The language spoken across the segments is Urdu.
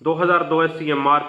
2002 SCMR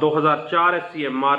2004 SCMR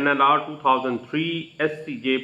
NLR 2003 SCJ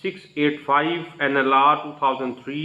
685, NLR 2003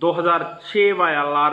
2006 YLR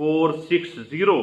460,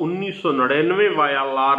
1999 YLR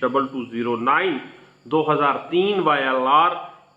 2209, 2003 YLR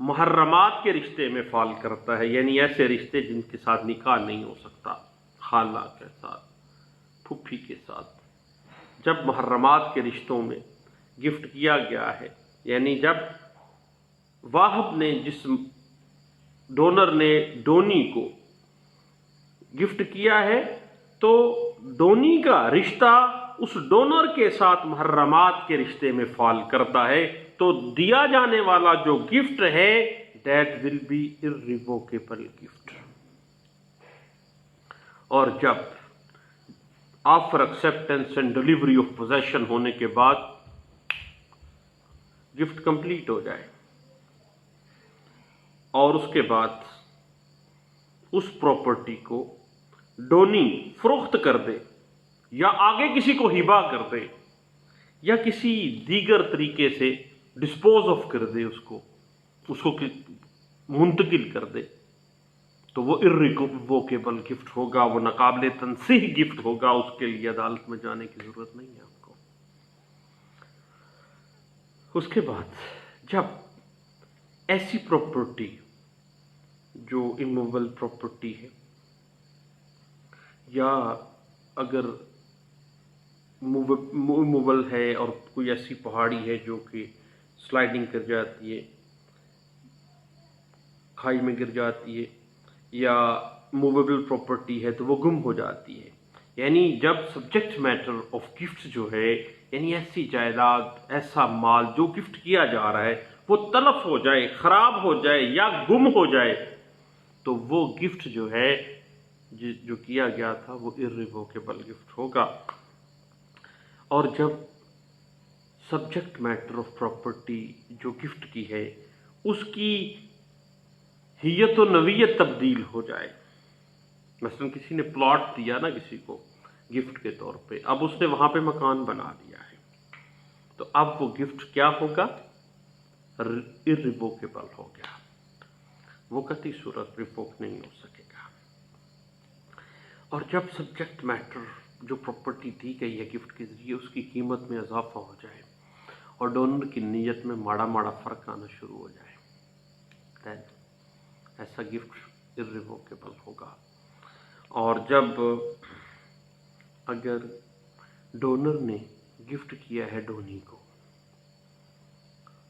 محرمات کے رشتے میں فال کرتا ہے، یعنی ایسے رشتے جن کے ساتھ نکاح نہیں ہو سکتا، خالہ کے ساتھ، پھپھی کے ساتھ۔ جب محرمات کے رشتوں میں گفٹ کیا گیا ہے، یعنی جب واہب نے، جس ڈونر نے ڈونی کو گفٹ کیا ہے، تو ڈونی کا رشتہ اس ڈونر کے ساتھ محرمات کے رشتے میں فال کرتا ہے، تو دیا جانے والا جو گفٹ ہے that will be irrevocable gift. اور جب after acceptance and delivery of possession ہونے کے بعد گفٹ کمپلیٹ ہو جائے اور اس کے بعد اس پراپرٹی کو ڈونی فروخت کر دے یا آگے کسی کو ہبہ کر دے یا کسی دیگر طریقے سے ڈسپوز آف کر دے، اس کو منتقل کر دے، تو وہ irrevocable گفٹ ہوگا، وہ ناقابل تنسیح گفٹ ہوگا، اس کے لیے عدالت میں جانے کی ضرورت نہیں ہے آپ کو۔ اس کے بعد جب ایسی پراپرٹی جو اموویبل پراپرٹی ہے، یا اگر موویبل ہے اور کوئی ایسی پہاڑی ہے جو کہ سلائڈنگ کر جاتی ہے، کھائی میں گر جاتی ہے، یا موویبل پراپرٹی ہے تو وہ گم ہو جاتی ہے، یعنی جب سبجیکٹ میٹر آف گفٹ جو ہے، یعنی ایسی جائیداد، ایسا مال جو گفٹ کیا جا رہا ہے وہ تلف ہو جائے، خراب ہو جائے یا گم ہو جائے، تو وہ گفٹ جو ہے جو کیا گیا تھا وہ irrevocable گفٹ ہوگا۔ اور جب سبجیکٹ میٹر آف پراپرٹی جو گفٹ کی ہے اس کی حیت و نوعیت تبدیل ہو جائے، مثلا کسی نے پلاٹ دیا نا کسی کو گفٹ کے طور پہ، اب اس نے وہاں پہ مکان بنا دیا ہے، تو اب وہ گفٹ کیا ہوگا؟ irrevocable ہو گیا، وہ قطعی صورت ریووک نہیں ہو سکے گا۔ اور جب سبجیکٹ میٹر جو پراپرٹی دی گئی ہے گفٹ کے ذریعے اس کی قیمت میں اضافہ ہو جائے اور ڈونر کی نیت میں ماڑا ماڑا فرق آنا شروع ہو جائے، then ایسا گفٹ irrevocable ہوگا۔ اور جب اگر ڈونر نے گفٹ کیا ہے ڈونی کو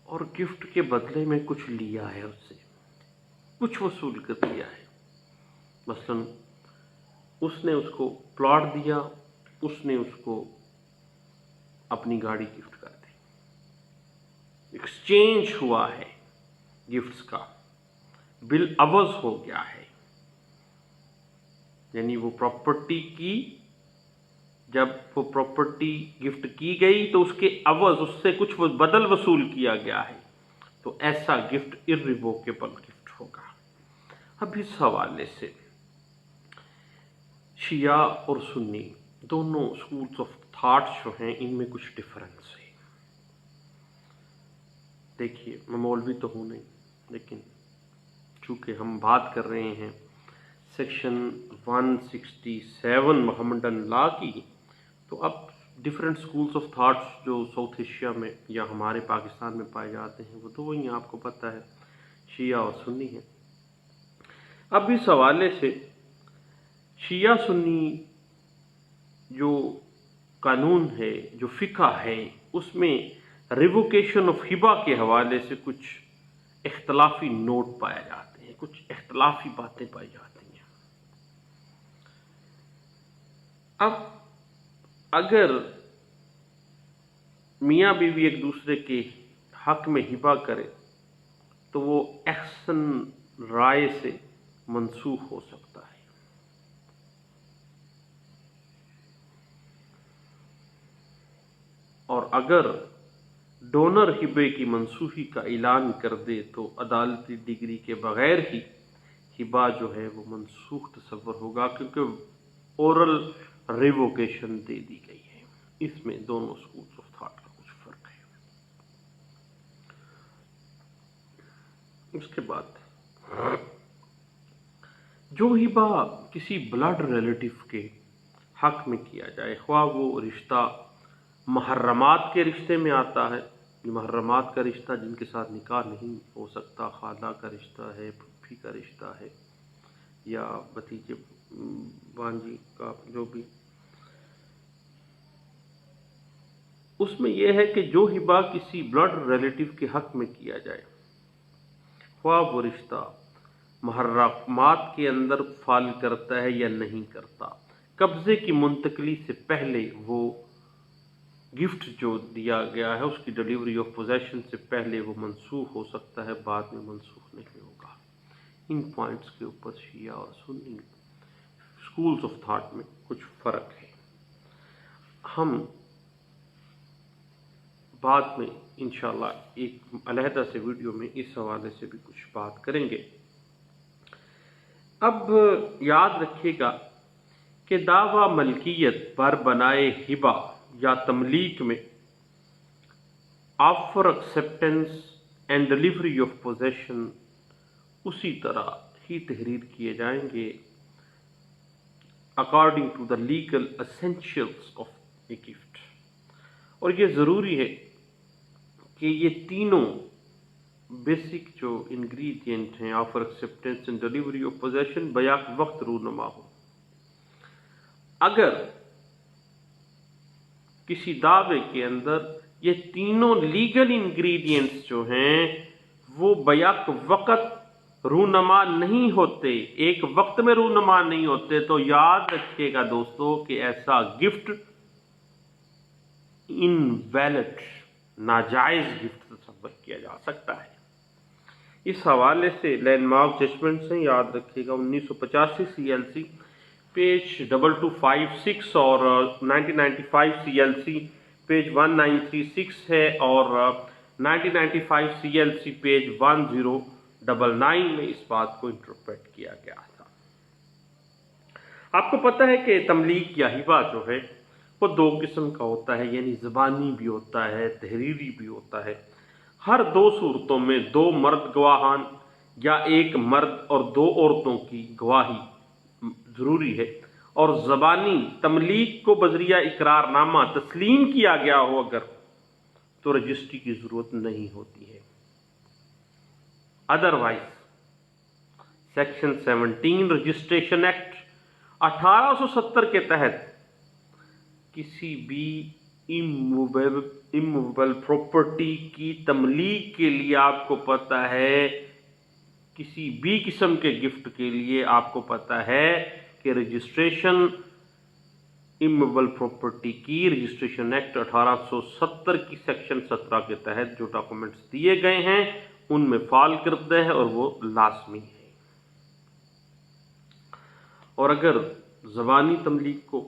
اور گفٹ کے بدلے میں کچھ لیا ہے، اس سے کچھ وصول کر دیا ہے، مثلا اس نے اس کو پلاٹ دیا، اس نے اس کو اپنی گاڑی گفٹ کر دی، ایکسچینج ہوا ہے گفٹس کا، بالعوض ہو گیا ہے، یعنی وہ پراپرٹی کی، جب وہ پراپرٹی گفٹ کی گئی تو اس کے عوض اس سے کچھ بدل وصول کیا گیا ہے، تو ایسا گفٹ irrevocable گفٹ ہوگا۔ اب اس حوالے سے شیعہ اور سنی دونوں اسکولس آف تھاٹ جو ہیں ان میں کچھ ڈفرنس ہے۔ دیکھیے میں مولوی تو ہوں نہیں، لیکن چونکہ ہم بات کر رہے ہیں سیکشن 167 محمدن لا کی، تو اب ڈفرینٹ اسکولس آف تھاٹس جو ساؤتھ ایشیا میں یا ہمارے پاکستان میں پائے جاتے ہیں وہ تو وہی آپ کو پتہ ہے شیعہ اور سنی ہیں۔ اب اس حوالے سے شیعہ سنی جو قانون ہے، جو فقہ ہے، اس میں ریووکیشن آف ہبہ کے حوالے سے کچھ اختلافی نوٹ پائے جاتے ہیں، کچھ اختلافی باتیں پائی جاتی ہیں۔ اب اگر میاں بیوی ایک دوسرے کے حق میں ہبہ کرے تو وہ احسن رائے سے منسوخ ہو سکتا ہے، اور اگر ڈونر ہبے کی منسوخی کا اعلان کر دے تو عدالتی ڈگری کے بغیر ہی ہبہ جو ہے وہ منسوخ تصور ہوگا، کیونکہ اورل ریووکیشن دے دی گئی ہے۔ اس میں دونوں اسکولس آف تھاٹ کا کچھ فرق ہے۔ اس کے بعد جو ہبہ کسی بلڈ ریلیٹو کے حق میں کیا جائے، خواہ وہ رشتہ محرمات کے رشتے میں آتا ہے محرمات کا رشتہ جن کے ساتھ نکاح نہیں ہو سکتا، خالہ کا رشتہ ہے، پھوپھی کا رشتہ ہے، یا بھتیجے بانجی کا جو بھی، اس میں یہ ہے کہ جو ہبہ کسی بلڈ ریلیٹو کے حق میں کیا جائے، خواہ وہ رشتہ محرمات کے اندر فال کرتا ہے یا نہیں کرتا، قبضے کی منتقلی سے پہلے وہ گفٹ جو دیا گیا ہے اس کی ڈیلیوری آف پوزیشن سے پہلے وہ منسوخ ہو سکتا ہے، بعد میں منسوخ نہیں ہوگا۔ ان پوائنٹس کے اوپر شیعہ اور سنی اسکولز آف تھاٹ میں کچھ فرق ہے۔ ہم بعد میں انشاءاللہ ایک علیحدہ سے ویڈیو میں اس حوالے سے بھی کچھ بات کریں گے۔ اب یاد رکھیے گا کہ دعویٰ ملکیت بر بنائے ہبہ یا تملیک میں offer acceptance and delivery of possession اسی طرح ہی تحریر کیے جائیں گے according to the legal essentials of a gift, اور یہ ضروری ہے کہ یہ تینوں بیسک جو انگریڈینٹ ہیں offer acceptance and delivery of position back وقت رونما ہو۔ اگر کسی دعوے کے اندر یہ تینوں لیگل انگریڈینٹس جو ہیں وہ بیک وقت رونما نہیں ہوتے، ایک وقت میں رونما نہیں ہوتے، تو یاد رکھیے گا دوستو کہ ایسا گفٹ انویلڈ، ناجائز گفٹ تصور کیا جا سکتا ہے۔ اس حوالے سے لینڈ مارک ججمنٹس ہیں، یاد رکھیے گا 1985 CLC پیج 2256 اور 1995 CLC پیج 1936 ہے، اور 1995 CLC پیج 1099 میں اس بات کو انٹرپریٹ کیا گیا تھا۔ آپ کو پتہ ہے کہ تملیک یا ہبہ جو ہے وہ دو قسم کا ہوتا ہے، یعنی زبانی بھی ہوتا ہے، تحریری بھی ہوتا ہے۔ ہر دو صورتوں میں دو مرد گواہان یا ایک مرد اور دو عورتوں کی گواہی ضروری ہے، اور زبانی تملیک کو بذریعہ اقرار نامہ تسلیم کیا گیا ہو اگر تو رجسٹری کی ضرورت نہیں ہوتی ہے۔ ادروائز سیکشن 17 رجسٹریشن ایکٹ 1870 کے تحت کسی بھی اموویبل پراپرٹی کی تملیک کے لیے آپ کو پتہ ہے، کسی بھی قسم کے گفٹ کے لیے آپ کو پتہ ہے کہ رجسٹریشن اموویبل پراپرٹی کی رجسٹریشن ایکٹ 1870 کی سیکشن 17 کے تحت جو ڈاکومنٹس دیے گئے ہیں ان میں فال کرتا ہے اور وہ لازمی ہے۔ اور اگر زبانی تملیک کو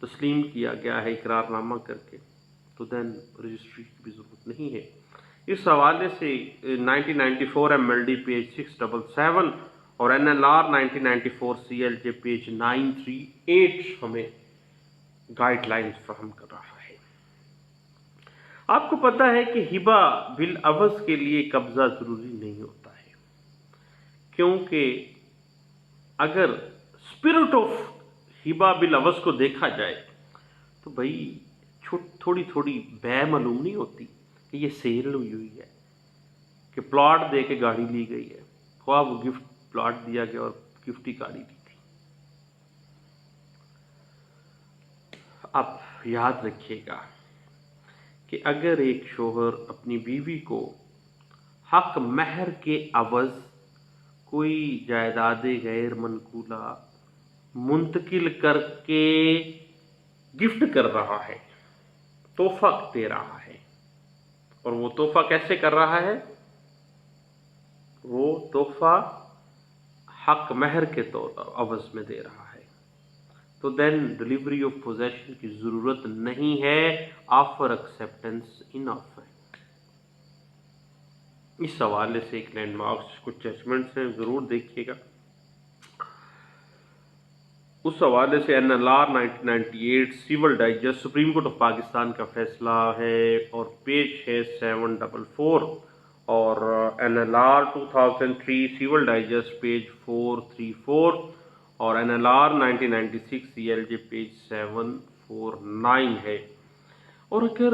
تسلیم کیا گیا ہے اقرار نامہ کر کے تو دین رجسٹری کی بھی ضرورت نہیں ہے۔ اس حوالے سے 1994 MLD پیج 677 اور NLR 1994 CLJ پیج 938 ہمیں گائیڈ لائنز فراہم کر رہا ہے۔ آپ کو پتہ ہے کہ ہبہ بالعوض کے لیے قبضہ ضروری نہیں ہوتا ہے، کیونکہ اگر اسپرٹ آف ہبہ بالعوض کو دیکھا جائے تو بھائی تھوڑی تھوڑی بے معلوم نہیں ہوتی کہ یہ سیل ہوئی ہے، کہ پلاٹ دے کے گاڑی لی گئی ہے، خواہ وہ گفٹ پلاٹ دیا گیا اور گفٹ کی گاڑی لی تھی۔ اب یاد رکھیے گا کہ اگر ایک شوہر اپنی بیوی کو حق مہر کے عوض کوئی جائیداد غیر منقولہ منتقل کر کے گفٹ کر رہا ہے، تحفہ دے رہا ہے، اور وہ تحفہ کیسے کر رہا ہے؟ وہ تحفہ حق مہر کے طور عوض میں دے رہا ہے، تو دین ڈیلیوری آف پوزیشن کی ضرورت نہیں ہے، آفر ایکسیپٹنس انف ہے۔ اس حوالے سے ایک لینڈ مارکس کچھ ججمنٹس ہیں، ضرور دیکھیے گا۔ اس حوالے سے NLR 1998 civil digest supreme court of Pakistan کا فیصلہ ہے اور پیج ہے 744، اور NLR 2003 سیول ڈائجسٹ پیج 434 اور NLR 1996 CLJ پیج 749 ہے۔ اور اگر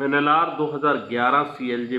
NLR 2011 CLJ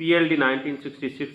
PLD 1966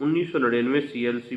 1999 CLC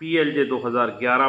PLJ 2011